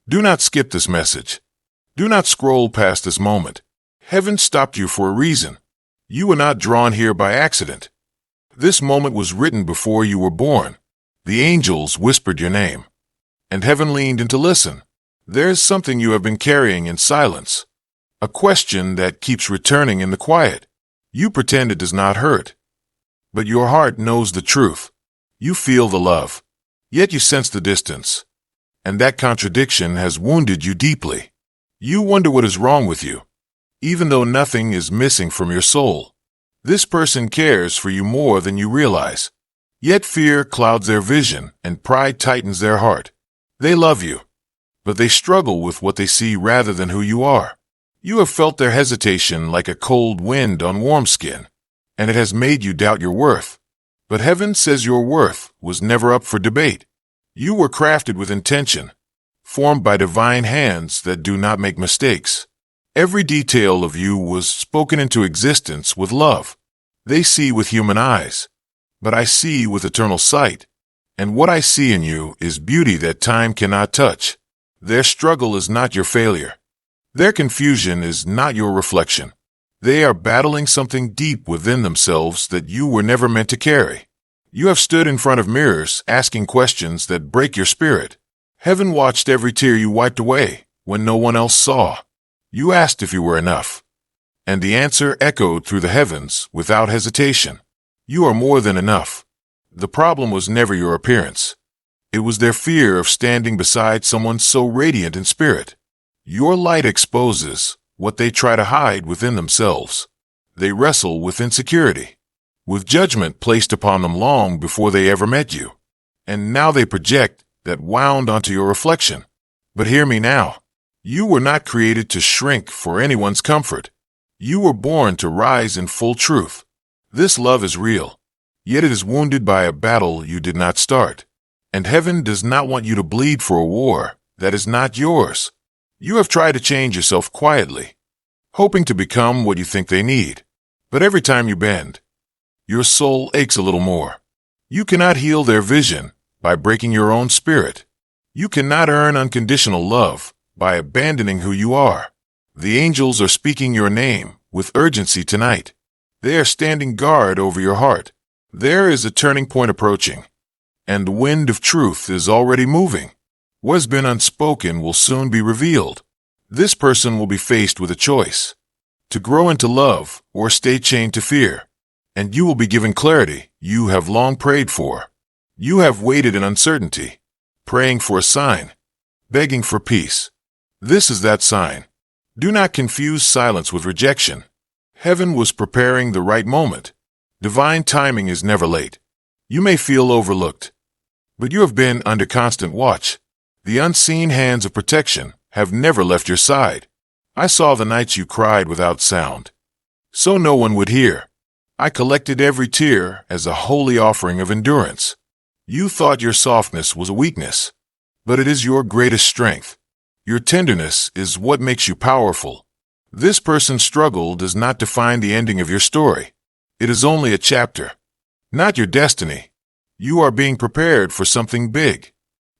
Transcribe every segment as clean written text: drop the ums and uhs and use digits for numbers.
Do not skip this message. Do not scroll past this moment. Heaven stopped you for a reason. You were not drawn here by accident. This moment was written before you were born. The angels whispered your name, and heaven leaned in to listen. There is something you have been carrying in silence, a question that keeps returning in the quiet. You pretend it does not hurt, but your heart knows the truth. You feel the love, yet you sense the distance, and that contradiction has wounded you deeply. You wonder what is wrong with you, even though nothing is missing from your soul. This person cares for you more than you realize. Yet fear clouds their vision and pride tightens their heart. They love you, but they struggle with what they see rather than who you are. You have felt their hesitation like a cold wind on warm skin, and it has made you doubt your worth. But heaven says your worth was never up for debate. You were crafted with intention, formed by divine hands that do not make mistakes. Every detail of you was spoken into existence with love. They see with human eyes, but I see with eternal sight. And what I see in you is beauty that time cannot touch. Their struggle is not your failure. Their confusion is not your reflection. They are battling something deep within themselves that you were never meant to carry. You have stood in front of mirrors asking questions that break your spirit. Heaven watched every tear you wiped away when no one else saw. You asked if you were enough, and the answer echoed through the heavens without hesitation. You are more than enough. The problem was never your appearance. It was their fear of standing beside someone so radiant in spirit. Your light exposes what they try to hide within themselves. They wrestle with insecurity, with judgment placed upon them long before they ever met you. And now they project that wound onto your reflection. But hear me now. You were not created to shrink for anyone's comfort. You were born to rise in full truth. This love is real, yet it is wounded by a battle you did not start. And heaven does not want you to bleed for a war that is not yours. You have tried to change yourself quietly, hoping to become what you think they need. But every time you bend, your soul aches a little more. You cannot heal their vision by breaking your own spirit. You cannot earn unconditional love by abandoning who you are. The angels are speaking your name with urgency tonight. They are standing guard over your heart. There is a turning point approaching, and the wind of truth is already moving. What has been unspoken will soon be revealed. This person will be faced with a choice: to grow into love or stay chained to fear. And you will be given clarity you have long prayed for. You have waited in uncertainty, praying for a sign, begging for peace. This is that sign. Do not confuse silence with rejection. Heaven was preparing the right moment. Divine timing is never late. You may feel overlooked, but you have been under constant watch. The unseen hands of protection have never left your side. I saw the nights you cried without sound, so no one would hear. I collected every tear as a holy offering of endurance. You thought your softness was a weakness, but it is your greatest strength. Your tenderness is what makes you powerful. This person's struggle does not define the ending of your story. It is only a chapter, not your destiny. You are being prepared for something big,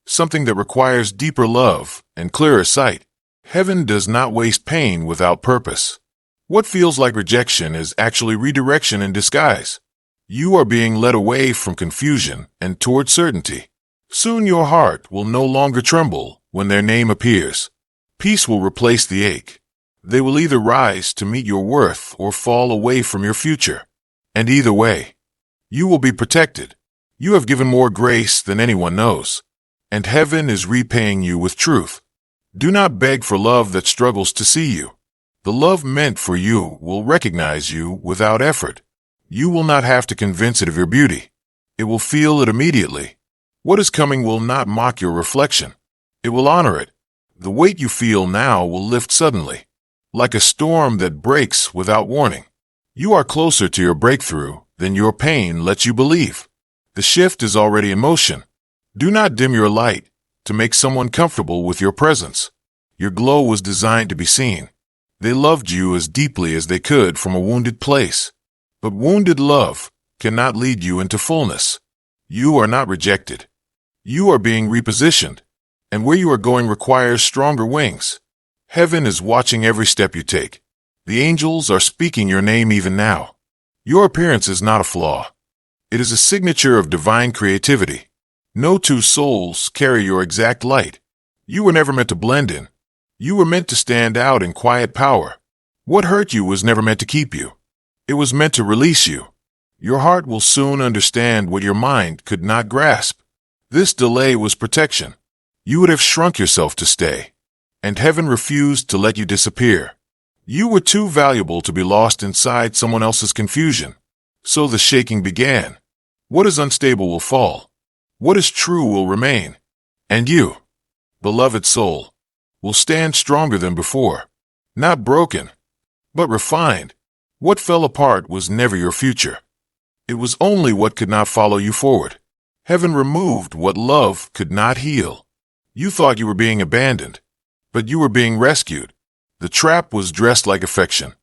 something that requires deeper love and clearer sight. Heaven does not waste pain without purpose. What feels like rejection is actually redirection in disguise. You are being led away from confusion and toward certainty. Soon your heart will no longer tremble when their name appears. Peace will replace the ache. They will either rise to meet your worth or fall away from your future. And either way, you will be protected. You have given more grace than anyone knows, and heaven is repaying you with truth. Do not beg for love that struggles to see you. The love meant for you will recognize you without effort. You will not have to convince it of your beauty. It will feel it immediately. What is coming will not mock your reflection. It will honor it. The weight you feel now will lift suddenly, like a storm that breaks without warning. You are closer to your breakthrough than your pain lets you believe. The shift is already in motion. Do not dim your light to make someone comfortable with your presence. Your glow was designed to be seen. They loved you as deeply as they could from a wounded place. But wounded love cannot lead you into fullness. You are not rejected. You are being repositioned. and where you are going requires stronger wings. Heaven is watching every step you take. The angels are speaking your name even now. Your appearance is not a flaw. It is a signature of divine creativity. No two souls carry your exact light. You were never meant to blend in. You were meant to stand out in quiet power. What hurt you was never meant to keep you. It was meant to release you. Your heart will soon understand what your mind could not grasp. This delay was protection. You would have shrunk yourself to stay, and heaven refused to let you disappear. You were too valuable to be lost inside someone else's confusion. So the shaking began. What is unstable will fall. What is true will remain. And you, beloved soul, will stand stronger than before. Not broken, but refined. What fell apart was never your future. It was only what could not follow you forward. Heaven removed what love could not heal. You thought you were being abandoned, but you were being rescued. The trap was dressed like affection.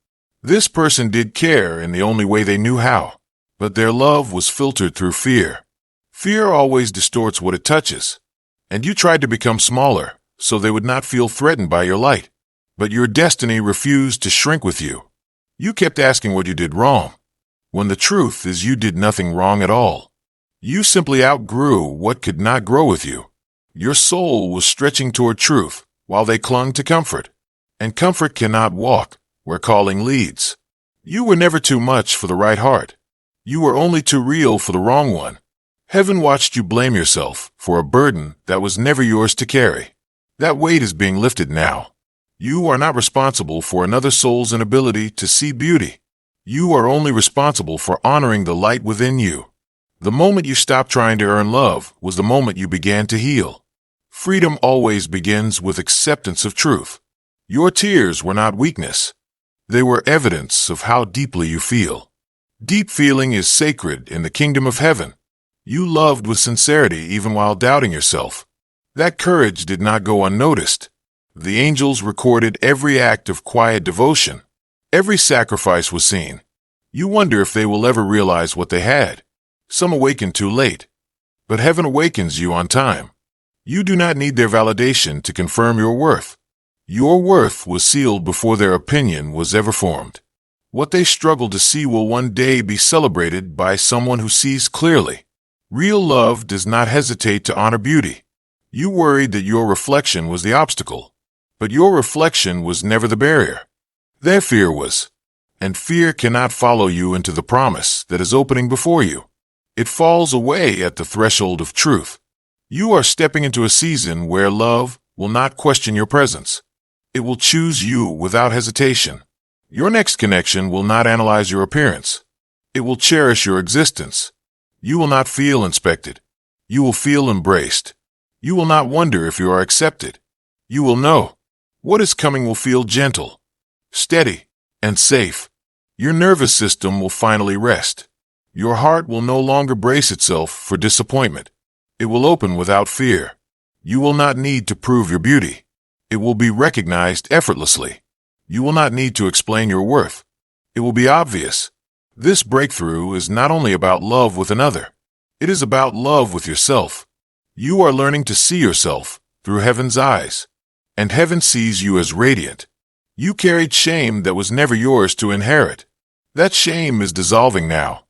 This person did care in the only way they knew how, but their love was filtered through fear. Fear always distorts what it touches, and you tried to become smaller so they would not feel threatened by your light. But your destiny refused to shrink with you. You kept asking what you did wrong, when the truth is you did nothing wrong at all. You simply outgrew what could not grow with you. Your soul was stretching toward truth while they clung to comfort, and comfort cannot walk where calling leads. You were never too much for the right heart. You were only too real for the wrong one. Heaven watched you blame yourself for a burden that was never yours to carry. That weight is being lifted now. You are not responsible for another soul's inability to see beauty. You are only responsible for honoring the light within you. The moment you stopped trying to earn love was the moment you began to heal. Freedom always begins with acceptance of truth. Your tears were not weakness. They were evidence of how deeply you feel. Deep feeling is sacred in the kingdom of heaven. You loved with sincerity even while doubting yourself. That courage did not go unnoticed. The angels recorded every act of quiet devotion. Every sacrifice was seen. You wonder if they will ever realize what they had. Some awaken too late, but heaven awakens you on time. You do not need their validation to confirm your worth. Your worth was sealed before their opinion was ever formed. What they struggle to see will one day be celebrated by someone who sees clearly. Real love does not hesitate to honor beauty. You worried that your reflection was the obstacle, but your reflection was never the barrier. Their fear was, and fear cannot follow you into the promise that is opening before you. It falls away at the threshold of truth. You are stepping into a season where love will not question your presence. It will choose you without hesitation. Your next connection will not analyze your appearance. It will cherish your existence. You will not feel inspected. You will feel embraced. You will not wonder if you are accepted. You will know. What is coming will feel gentle, steady, and safe. Your nervous system will finally rest. Your heart will no longer brace itself for disappointment. It will open without fear. You will not need to prove your beauty. It will be recognized effortlessly. You will not need to explain your worth. It will be obvious. This breakthrough is not only about love with another. It is about love with yourself. You are learning to see yourself through heaven's eyes, and heaven sees you as radiant. You carried shame that was never yours to inherit. That shame is dissolving now.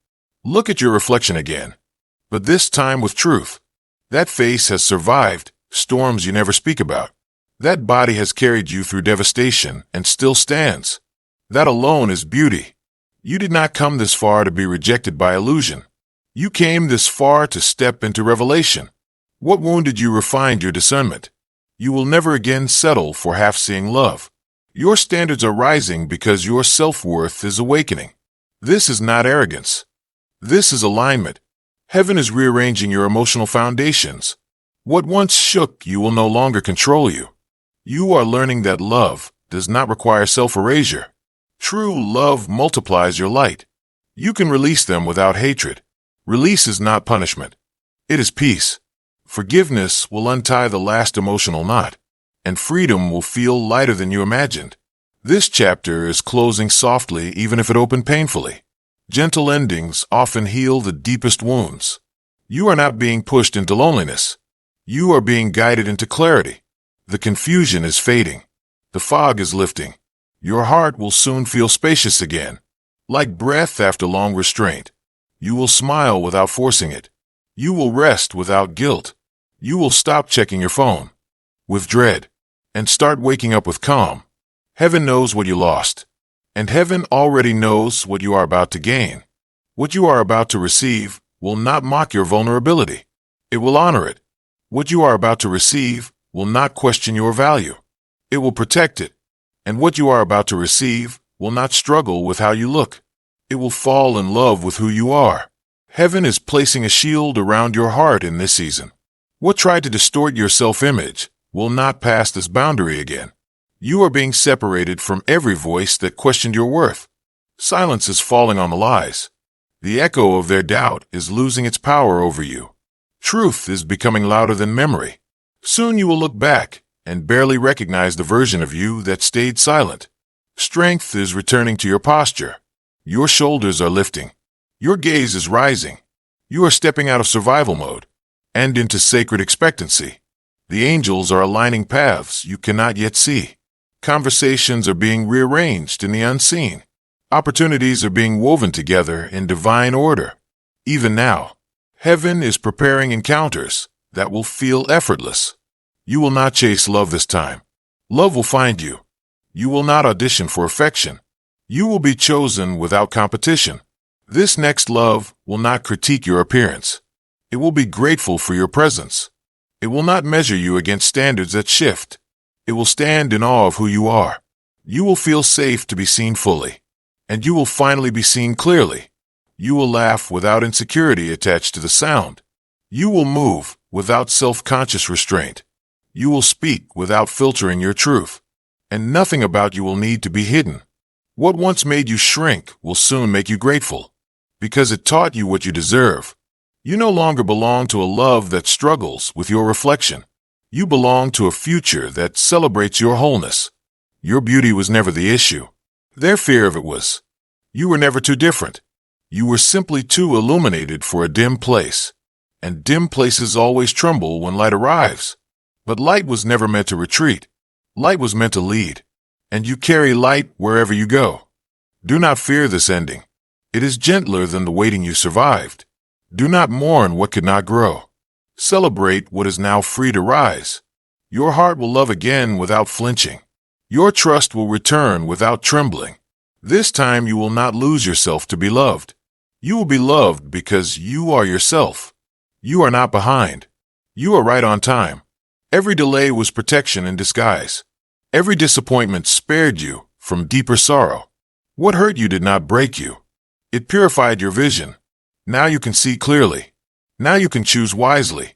Look at your reflection again, but this time with truth. That face has survived storms you never speak about. That body has carried you through devastation and still stands. That alone is beauty. You did not come this far to be rejected by illusion. You came this far to step into revelation. What wounded you refined your discernment. You will never again settle for half-seeing love. Your standards are rising because your self-worth is awakening. This is not arrogance. This is alignment. Heaven is rearranging your emotional foundations. What once shook you will no longer control you. You are learning that love does not require self-erasure. True love multiplies your light. You can release them without hatred. Release is not punishment. It is peace. Forgiveness will untie the last emotional knot, and freedom will feel lighter than you imagined. This chapter is closing softly even if it opened painfully. Gentle endings often heal the deepest wounds. You are not being pushed into loneliness. You are being guided into clarity. The confusion is fading. The fog is lifting. Your heart will soon feel spacious again, like breath after long restraint. You will smile without forcing it. You will rest without guilt. You will stop checking your phone with dread and start waking up with calm. Heaven knows what you lost, and heaven already knows what you are about to gain. What you are about to receive will not mock your vulnerability. It will honor it. What you are about to receive will not question your value. It will protect it. And what you are about to receive will not struggle with how you look. It will fall in love with who you are. Heaven is placing a shield around your heart in this season. What tried to distort your self-image will not pass this boundary again. You are being separated from every voice that questioned your worth. Silence is falling on the lies. The echo of their doubt is losing its power over you. Truth is becoming louder than memory. Soon you will look back and barely recognize the version of you that stayed silent. Strength is returning to your posture. Your shoulders are lifting. Your gaze is rising. You are stepping out of survival mode and into sacred expectancy. The angels are aligning paths you cannot yet see. Conversations are being rearranged in the unseen. Opportunities are being woven together in divine order. Even now, heaven is preparing encounters that will feel effortless. You will not chase love this time. Love will find you. You will not audition for affection. You will be chosen without competition. This next love will not critique your appearance. It will be grateful for your presence. It will not measure you against standards that shift. It will stand in awe of who you are. You will feel safe to be seen fully, and you will finally be seen clearly. You will laugh without insecurity attached to the sound. You will move without self-conscious restraint. You will speak without filtering your truth, and nothing about you will need to be hidden. What once made you shrink will soon make you grateful, because it taught you what you deserve. You no longer belong to a love that struggles with your reflection. You belong to a future that celebrates your wholeness. Your beauty was never the issue. Their fear of it was. You were never too different. You were simply too illuminated for a dim place. And dim places always tremble when light arrives. But light was never meant to retreat. Light was meant to lead. And you carry light wherever you go. Do not fear this ending. It is gentler than the waiting you survived. Do not mourn what could not grow. Celebrate what is now free to rise. Your heart will love again without flinching. Your trust will return without trembling. This time you will not lose yourself to be loved. You will be loved because you are yourself. You are not behind. You are right on time. Every delay was protection in disguise. Every disappointment spared you from deeper sorrow. What hurt you did not break you. It purified your vision. Now you can see clearly. Now you can choose wisely.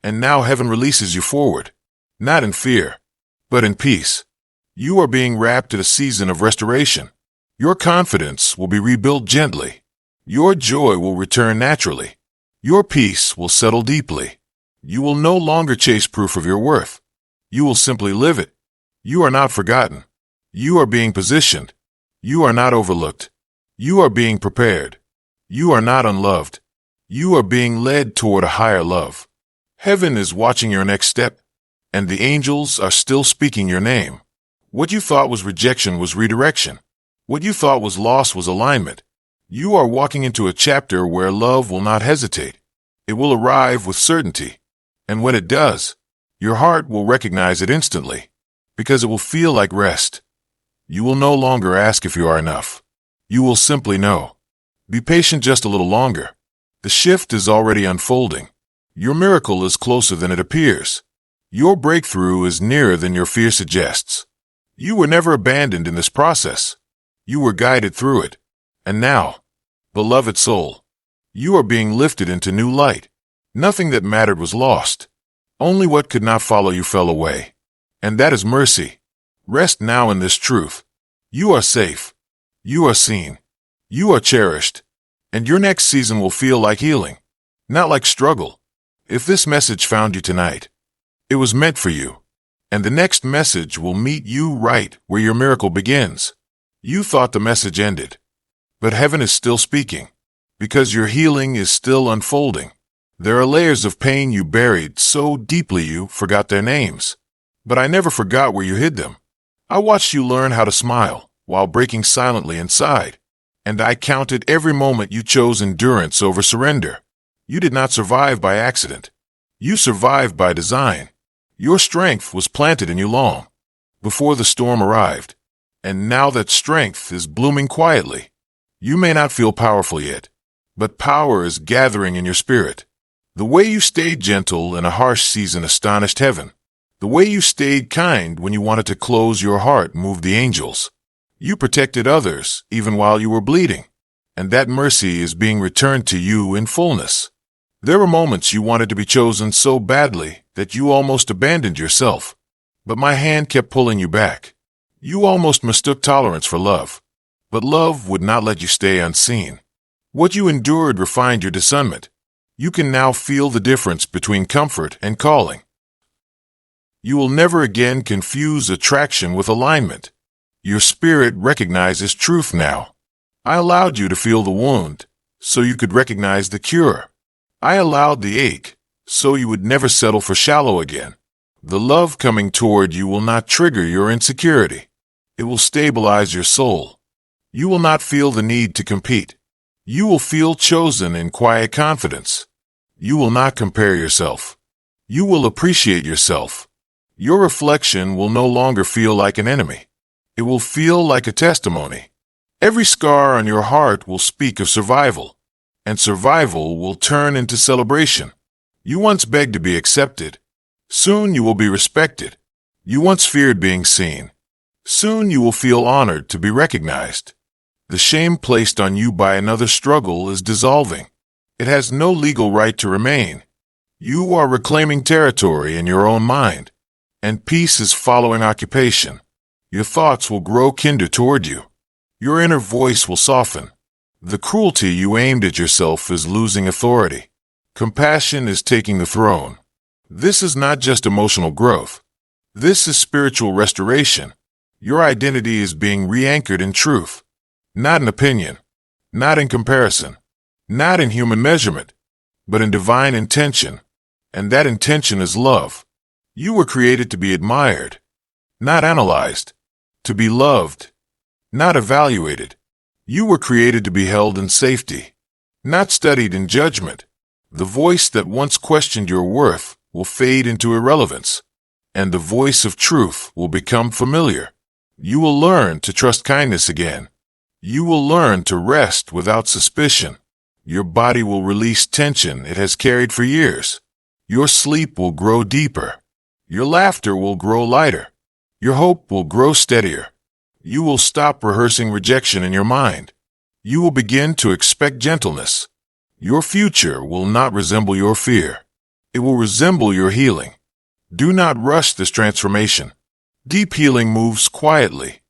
And now heaven releases you forward, not in fear, but in peace. You are being wrapped in a season of restoration. Your confidence will be rebuilt gently. Your joy will return naturally. Your peace will settle deeply. You will no longer chase proof of your worth. You will simply live it. You are not forgotten. You are being positioned. You are not overlooked. You are being prepared. You are not unloved. You are being led toward a higher love. Heaven is watching your next step, and the angels are still speaking your name. What you thought was rejection was redirection. What you thought was loss was alignment. You are walking into a chapter where love will not hesitate. It will arrive with certainty. And when it does, your heart will recognize it instantly, because it will feel like rest. You will no longer ask if you are enough. You will simply know. Be patient just a little longer. The shift is already unfolding. Your miracle is closer than it appears. Your breakthrough is nearer than your fear suggests. You were never abandoned in this process. You were guided through it. And now, beloved soul, you are being lifted into new light. Nothing that mattered was lost. Only what could not follow you fell away. And that is mercy. Rest now in this truth. You are safe. You are seen. You are cherished. And your next season will feel like healing, not like struggle. If this message found you tonight, it was meant for you. And the next message will meet you right where your miracle begins. You thought the message ended, but heaven is still speaking, because your healing is still unfolding. There are layers of pain you buried so deeply you forgot their names. But I never forgot where you hid them. I watched you learn how to smile while breaking silently inside. And I counted every moment you chose endurance over surrender. You did not survive by accident. You survived by design. Your strength was planted in you long before the storm arrived. And now that strength is blooming quietly. You may not feel powerful yet, but power is gathering in your spirit. The way you stayed gentle in a harsh season astonished heaven. The way you stayed kind when you wanted to close your heart moved the angels. You protected others even while you were bleeding, and that mercy is being returned to you in fullness. There were moments you wanted to be chosen so badly that you almost abandoned yourself, but my hand kept pulling you back. You almost mistook tolerance for love, but love would not let you stay unseen. What you endured refined your discernment. You can now feel the difference between comfort and calling. You will never again confuse attraction with alignment. Your spirit recognizes truth now. I allowed you to feel the wound, so you could recognize the cure. I allowed the ache, so you would never settle for shallow again. The love coming toward you will not trigger your insecurity. It will stabilize your soul. You will not feel the need to compete. You will feel chosen in quiet confidence. You will not compare yourself. You will appreciate yourself. Your reflection will no longer feel like an enemy. It will feel like a testimony. Every scar on your heart will speak of survival, and survival will turn into celebration. You once begged to be accepted. Soon you will be respected. You once feared being seen. Soon you will feel honored to be recognized. The shame placed on you by another struggle is dissolving. It has no legal right to remain. You are reclaiming territory in your own mind, and peace is following occupation. Your thoughts will grow kinder toward you. Your inner voice will soften. The cruelty you aimed at yourself is losing authority. Compassion is taking the throne. This is not just emotional growth. This is spiritual restoration. Your identity is being re-anchored in truth, not in opinion, not in comparison, not in human measurement, but in divine intention. And that intention is love. You were created to be admired, not analyzed, to be loved, not evaluated. You were created to be held in safety, not studied in judgment. The voice that once questioned your worth will fade into irrelevance, and the voice of truth will become familiar. You will learn to trust kindness again. You will learn to rest without suspicion. Your body will release tension it has carried for years. Your sleep will grow deeper. Your laughter will grow lighter. Your hope will grow steadier. You will stop rehearsing rejection in your mind. You will begin to expect gentleness. Your future will not resemble your fear. It will resemble your healing. Do not rush this transformation. Deep healing moves quietly.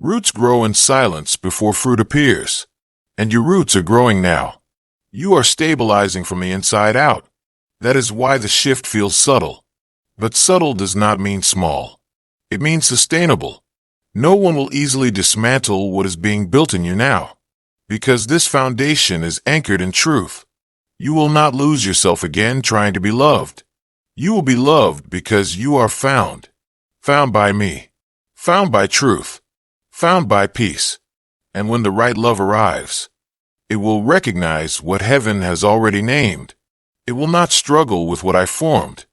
Roots grow in silence before fruit appears. And your roots are growing now. You are stabilizing from the inside out. That is why the shift feels subtle. But subtle does not mean small. It means sustainable. No one will easily dismantle what is being built in you now, because this foundation is anchored in truth. You will not lose yourself again trying to be loved. You will be loved because you are found. Found by me. Found by truth. Found by peace. And when the right love arrives, it will recognize what heaven has already named. It will not struggle with what I formed.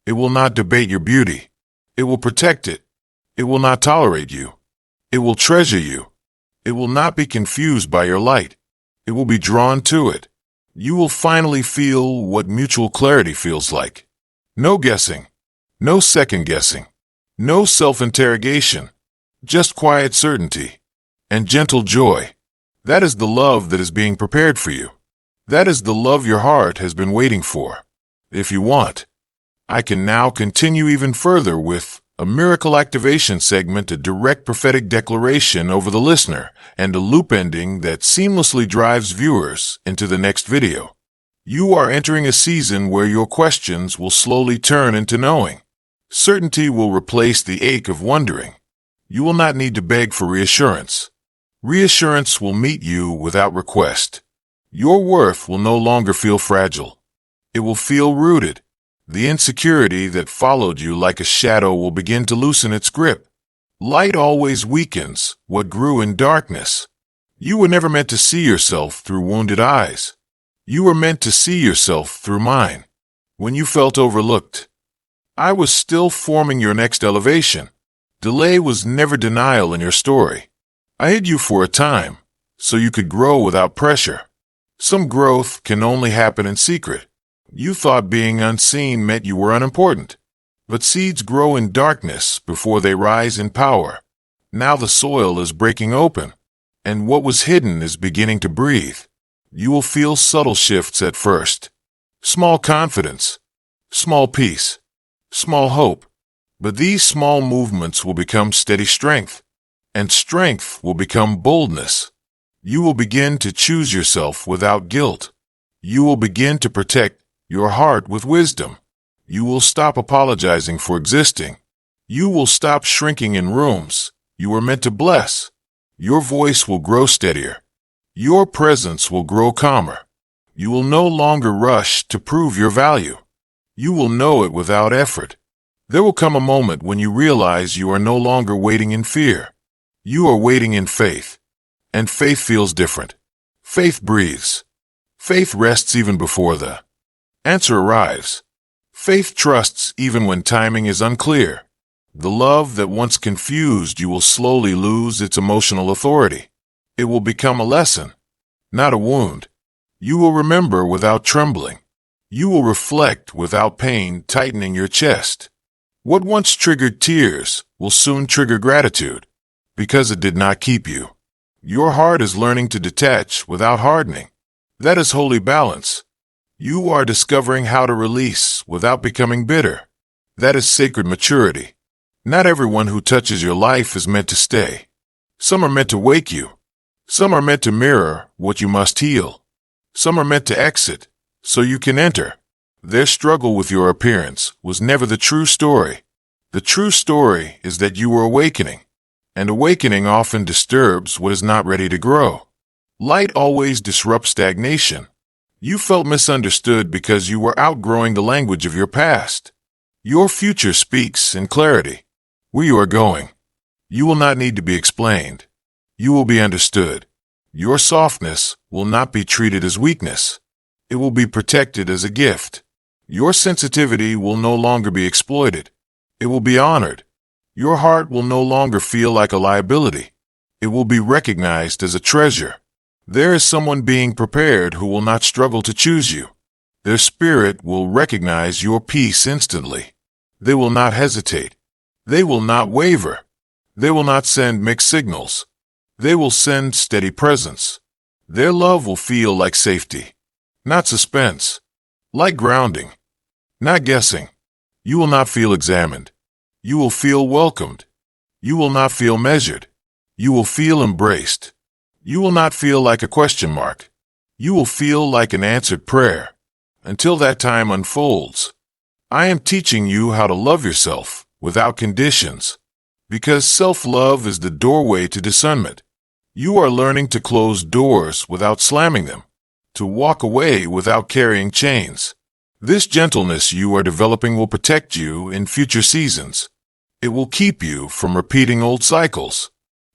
It will not debate your beauty. It will protect it. It will not tolerate you. It will treasure you. It will not be confused by your light. It will be drawn to it. You will finally feel what mutual clarity feels like. No guessing. No second guessing. No self-interrogation. Just quiet certainty. And gentle joy. That is the love that is being prepared for you. That is the love your heart has been waiting for. If you want, I can now continue even further with a miracle activation segment, a direct prophetic declaration over the listener, and a loop ending that seamlessly drives viewers into the next video. You are entering a season where your questions will slowly turn into knowing. Certainty will replace the ache of wondering. You will not need to beg for reassurance. Reassurance will meet you without request. Your worth will no longer feel fragile. It will feel rooted. The insecurity that followed you like a shadow will begin to loosen its grip. Light always weakens what grew in darkness. You were never meant to see yourself through wounded eyes. You were meant to see yourself through mine. When you felt overlooked, I was still forming your next elevation. Delay was never denial in your story. I hid you for a time, so you could grow without pressure. Some growth can only happen in secret. You thought being unseen meant you were unimportant. But seeds grow in darkness before they rise in power. Now the soil is breaking open, and what was hidden is beginning to breathe. You will feel subtle shifts at first. Small confidence, small peace, small hope. But these small movements will become steady strength, and strength will become boldness. You will begin to choose yourself without guilt. You will begin to protect your heart with wisdom. You will stop apologizing for existing. You will stop shrinking in rooms you were meant to bless. Your voice will grow steadier. Your presence will grow calmer. You will no longer rush to prove your value. You will know it without effort. There will come a moment when you realize you are no longer waiting in fear. You are waiting in faith. And faith feels different. Faith breathes. Faith rests even before the answer arrives. Faith trusts even when timing is unclear. The love that once confused you will slowly lose its emotional authority. It will become a lesson, not a wound. You will remember without trembling. You will reflect without pain tightening your chest. What once triggered tears will soon trigger gratitude, because it did not keep you. Your heart is learning to detach without hardening. That is holy balance. You are discovering how to release without becoming bitter. That is sacred maturity. Not everyone who touches your life is meant to stay. Some are meant to wake you. Some are meant to mirror what you must heal. Some are meant to exit so you can enter. Their struggle with your appearance was never the true story. The true story is that you were awakening, and awakening often disturbs what is not ready to grow. Light always disrupts stagnation. You felt misunderstood because you were outgrowing the language of your past. Your future speaks in clarity. Where you are going, you will not need to be explained. You will be understood. Your softness will not be treated as weakness. It will be protected as a gift. Your sensitivity will no longer be exploited. It will be honored. Your heart will no longer feel like a liability. It will be recognized as a treasure. There is someone being prepared who will not struggle to choose you. Their spirit will recognize your peace instantly. They will not hesitate. They will not waver. They will not send mixed signals. They will send steady presence. Their love will feel like safety, not suspense, like grounding, not guessing. You will not feel examined. You will feel welcomed. You will not feel measured. You will feel embraced. You will not feel like a question mark. You will feel like an answered prayer. Until that time unfolds, I am teaching you how to love yourself without conditions, because self-love is the doorway to discernment. You are learning to close doors without slamming them, to walk away without carrying chains. This gentleness you are developing will protect you in future seasons. It will keep you from repeating old cycles.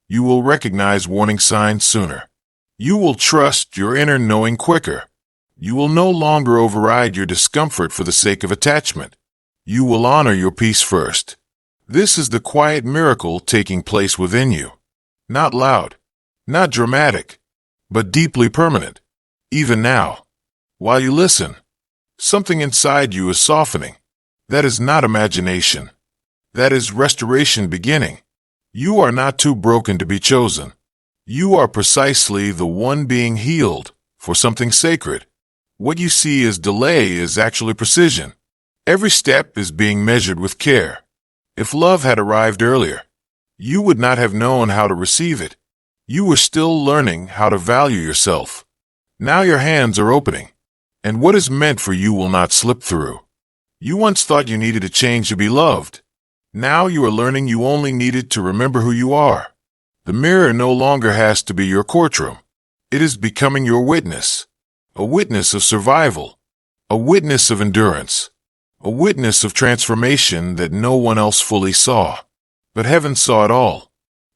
You will recognize warning signs sooner. You will trust your inner knowing quicker. You will no longer override your discomfort for the sake of attachment. You will honor your peace first. This is the quiet miracle taking place within you. Not loud, not dramatic, but deeply permanent. Even now, while you listen, something inside you is softening. That is not imagination. That is restoration beginning. You are not too broken to be chosen. You are precisely the one being healed for something sacred. What you see as delay is actually precision. Every step is being measured with care. If love had arrived earlier, you would not have known how to receive it. You were still learning how to value yourself. Now your hands are opening, and what is meant for you will not slip through. You once thought you needed a change to be loved. Now you are learning you only needed to remember who you are. The mirror no longer has to be your courtroom. It is becoming your witness, a witness of survival, a witness of endurance, a witness of transformation that no one else fully saw. But heaven saw it all.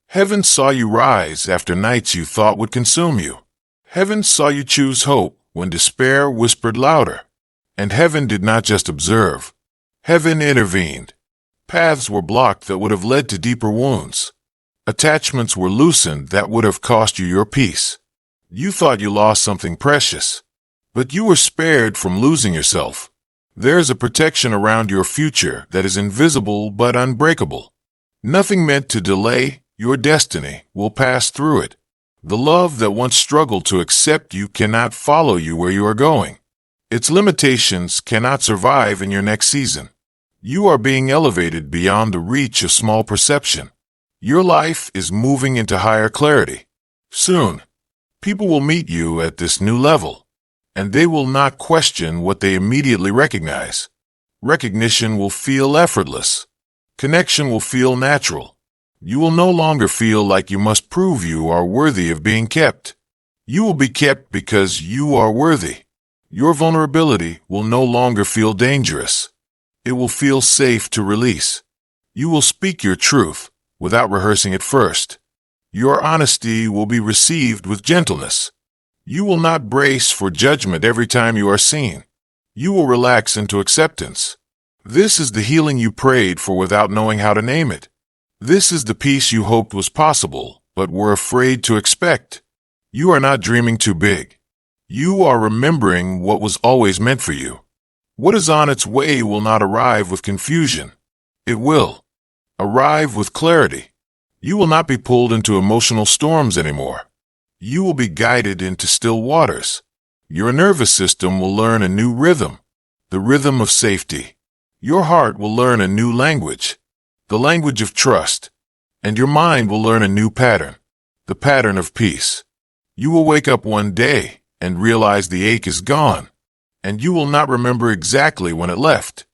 Heaven saw you rise after nights you thought would consume you. Heaven saw you choose hope when despair whispered louder. And heaven did not just observe. Heaven intervened. Paths were blocked that would have led to deeper wounds. Attachments were loosened that would have cost you your peace. You thought you lost something precious, but you were spared from losing yourself. There is a protection around your future that is invisible but unbreakable. Nothing meant to delay your destiny will pass through it. The love that once struggled to accept you cannot follow you where you are going. Its limitations cannot survive in your next season. You are being elevated beyond the reach of small perception. Your life is moving into higher clarity. Soon, people will meet you at this new level, and they will not question what they immediately recognize. Recognition will feel effortless. Connection will feel natural. You will no longer feel like you must prove you are worthy of being kept. You will be kept because you are worthy. Your vulnerability will no longer feel dangerous. It will feel safe to release. You will speak your truth without rehearsing it first. Your honesty will be received with gentleness. You will not brace for judgment every time you are seen. You will relax into acceptance. This is the healing you prayed for without knowing how to name it. This is the peace you hoped was possible, but were afraid to expect. You are not dreaming too big. You are remembering what was always meant for you. What is on its way will not arrive with confusion. It will arrive with clarity. You will not be pulled into emotional storms anymore. You will be guided into still waters. Your nervous system will learn a new rhythm, the rhythm of safety. Your heart will learn a new language, the language of trust. And your mind will learn a new pattern, the pattern of peace. You will wake up one day and realize the ache is gone, and you will not remember exactly when it left.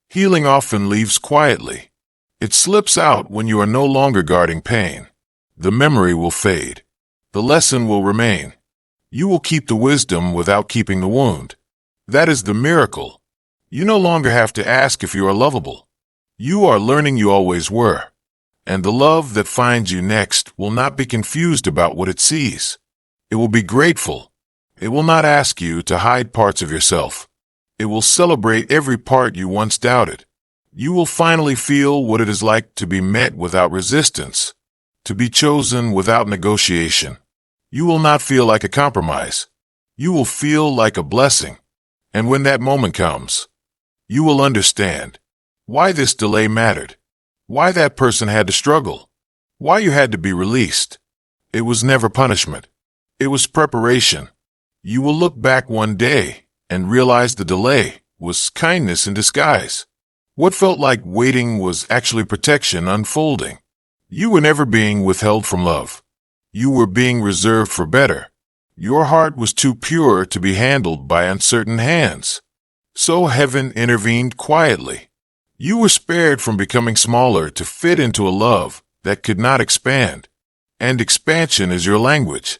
Healing often leaves quietly. It slips out when you are no longer guarding pain. The memory will fade. The lesson will remain. You will keep the wisdom without keeping the wound. That is the miracle. You no longer have to ask if you are lovable. You are learning you always were. And the love that finds you next will not be confused about what it sees. It will be grateful. It will not ask you to hide parts of yourself. It will celebrate every part you once doubted. You will finally feel what it is like to be met without resistance, to be chosen without negotiation. You will not feel like a compromise. You will feel like a blessing. And when that moment comes, you will understand why this delay mattered, why that person had to struggle, why you had to be released. It was never punishment. It was preparation. You will look back one day and realize the delay was kindness in disguise. What felt like waiting was actually protection unfolding. You were never being withheld from love. You were being reserved for better. Your heart was too pure to be handled by uncertain hands. So heaven intervened quietly. You were spared from becoming smaller to fit into a love that could not expand. And expansion is your language.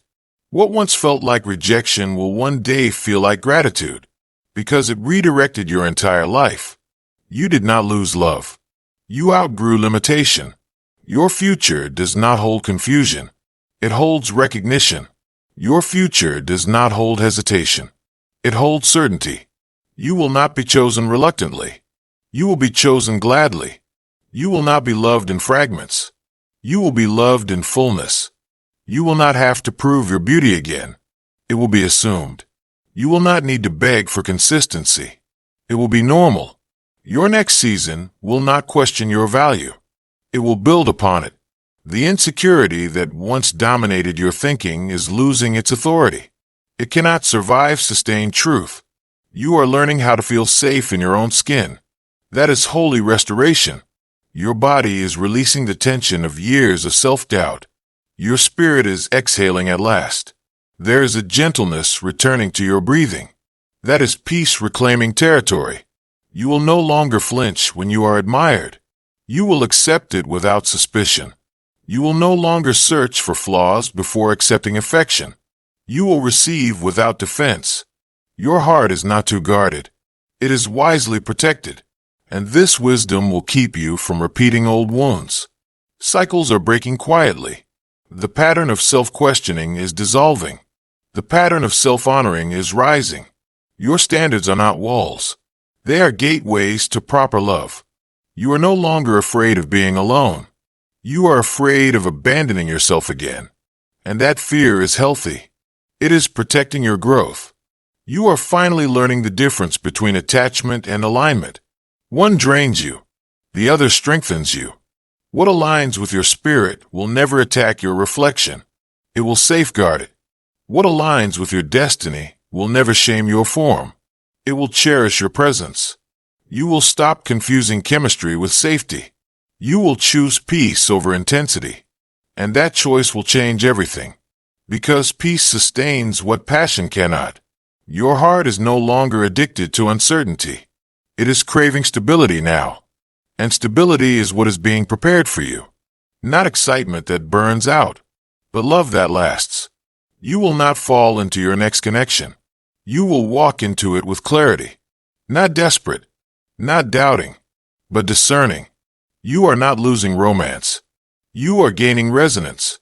What once felt like rejection will one day feel like gratitude, because it redirected your entire life. You did not lose love. You outgrew limitation. Your future does not hold confusion. It holds recognition. Your future does not hold hesitation. It holds certainty. You will not be chosen reluctantly. You will be chosen gladly. You will not be loved in fragments. You will be loved in fullness. You will not have to prove your beauty again. It will be assumed. You will not need to beg for consistency. It will be normal. Your next season will not question your value. It will build upon it. The insecurity that once dominated your thinking is losing its authority. It cannot survive sustained truth. You are learning how to feel safe in your own skin. That is holy restoration. Your body is releasing the tension of years of self-doubt. Your spirit is exhaling at last. There is a gentleness returning to your breathing. That is peace reclaiming territory. You will no longer flinch when you are admired. You will accept it without suspicion. You will no longer search for flaws before accepting affection. You will receive without defense. Your heart is not too guarded. It is wisely protected, and this wisdom will keep you from repeating old wounds. Cycles are breaking quietly. The pattern of self-questioning is dissolving. The pattern of self-honoring is rising. Your standards are not walls. They are gateways to proper love. You are no longer afraid of being alone. You are afraid of abandoning yourself again. And that fear is healthy. It is protecting your growth. You are finally learning the difference between attachment and alignment. One drains you. The other strengthens you. What aligns with your spirit will never attack your reflection. It will safeguard it. What aligns with your destiny will never shame your form. It will cherish your presence. You will stop confusing chemistry with safety. You will choose peace over intensity. And that choice will change everything. Because peace sustains what passion cannot. Your heart is no longer addicted to uncertainty. It is craving stability now. And stability is what is being prepared for you. Not excitement that burns out, but love that lasts. You will not fall into your next connection. You will walk into it with clarity. Not desperate, not doubting, but discerning. You are not losing romance. You are gaining resonance.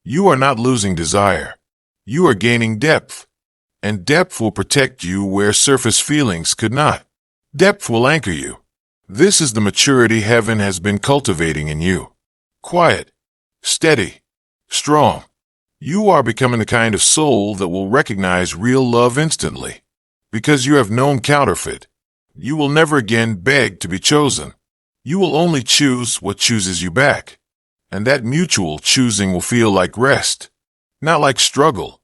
You are not losing desire. You are gaining depth. And depth will protect you where surface feelings could not. Depth will anchor you. This is the maturity heaven has been cultivating in you. Quiet, steady, strong. You are becoming the kind of soul that will recognize real love instantly. Because you have known counterfeit. You will never again beg to be chosen. You will only choose what chooses you back. And that mutual choosing will feel like rest, not like struggle.